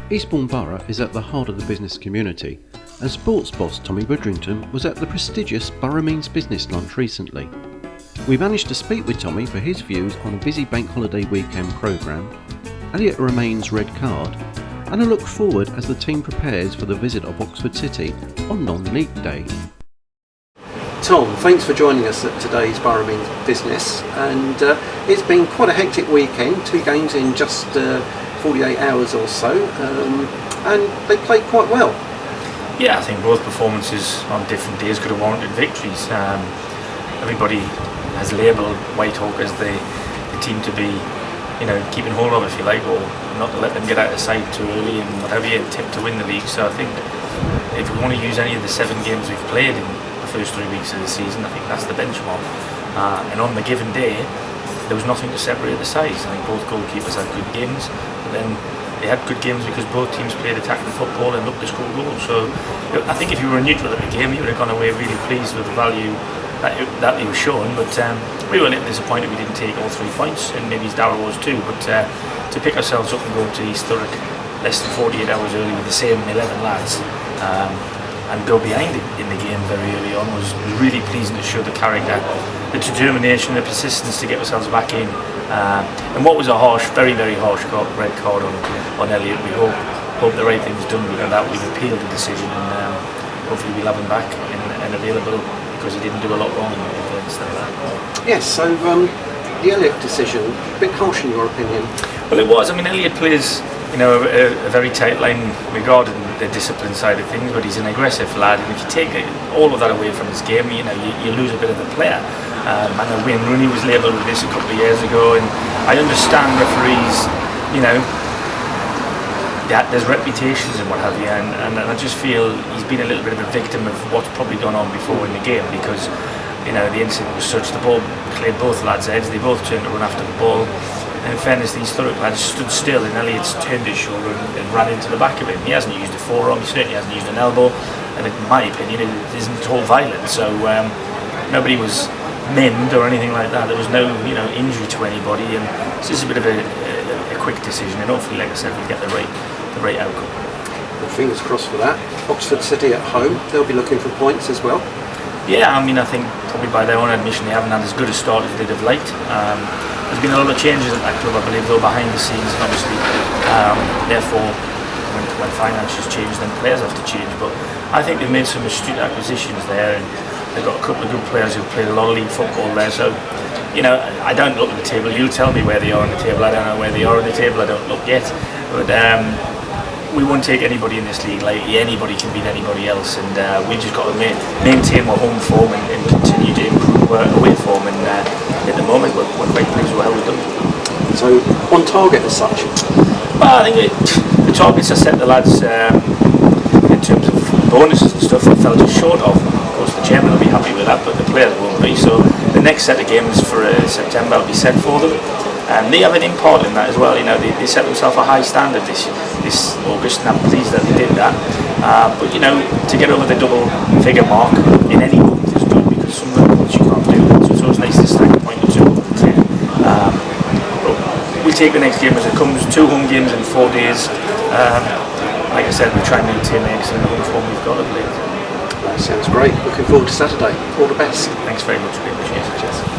Eastbourne Borough is at the heart of the business community, and sports boss Tommy Widdrington was at the prestigious Borough Means Business lunch recently. We managed to speak with Tommy for his views on a busy bank holiday weekend programme, Elliott Romain's red card, and a look forward as the team prepares for the visit of Oxford City on non-league day. Tom, thanks for joining us at today's Borough Means Business, and it's been quite a hectic weekend, 2 games in just 48 hours or so, and they played quite well. Yeah, I think both performances on different days could have warranted victories. Everybody has labelled Whitehawk as the team to be, keeping hold of, if you like, or not to let them get out of sight too early and whatever you tip to win the league. So I think if we want to use any of the 7 games we've played in the first 3 weeks of the season, I think that's the benchmark. And on the given day, there was nothing to separate the sides. I think both goalkeepers had good games, but then they had good games because both teams played attacking football and looked to score goals. So I think if you were neutral at the game, you would have gone away really pleased with the value that he was showing. But we were a little disappointed we didn't take all 3 points, and maybe Darrell was too. But to pick ourselves up and go to East Thurrock less than 48 hours early with the same 11 lads and go behind in the game very early on was really pleasing to show the character, the determination, the persistence to get ourselves back in. And what was a very, very harsh red card on Elliott, we hope the right thing's done with that. We've appealed the decision, and hopefully we'll have him back and available, because he didn't do a lot wrong in fairness to that. Yes, so the Elliott decision, a bit harsh in your opinion? Well, it was. I mean, Elliott plays a very tight line regarding the discipline side of things, but he's an aggressive lad, and if you take all of that away from his game, you lose a bit of the player. And Wayne Rooney was labelled with this a couple of years ago, and I understand referees, there's reputations and what have you, and I just feel he's been a little bit of a victim of what's probably gone on before in the game, because the incident was such, the ball cleared both lads' heads, they both turned to run after the ball. And in fairness, these Thurrock lads stood still, and Elliott's turned his shoulder and ran into the back of him. He hasn't used a forearm, he certainly hasn't used an elbow, and in my opinion it isn't at all violent. So nobody was maimed or anything like that. There was no injury to anybody, and it's just a bit of a quick decision, and hopefully, like I said, we'll get the right outcome. Well, fingers crossed for that. Oxford City at home, they'll be looking for points as well. Yeah, I think probably by their own admission they haven't had as good a start as they'd have liked. There's been a lot of changes at that club, I believe, though, behind the scenes, and obviously, therefore, when finances change, then players have to change. But I think they've made some astute acquisitions there, and they've got a couple of good players who've played a lot of league football there. So, I don't look at the table. You'll tell me where they are on the table. I don't know where they are on the table. I don't look yet. But we won't take anybody in this league lightly. Anybody can beat anybody else, and we just got to maintain our home form and continue to improve our away form. And at the moment, we're quite pleased with how we've done. So, on target as such? Well, I think the targets are set the lads in terms of bonuses and stuff. They fell just short of. Of course, the chairman will be happy with that, but the players won't be. So, the next set of games for September will be set for them. And they have an import in that as well. They set themselves a high standard this August, and I'm pleased that they did that. But to get over the double figure mark in any month is good, because some months you can't do that. So it's always nice to stack a point or two over 10. But we take the next game as it comes. 2 home games in 4 days. Like I said, we try and maintain the excellent home form we've got of late. That sounds great. Looking forward to Saturday. All the best. Thanks very much. Cheers.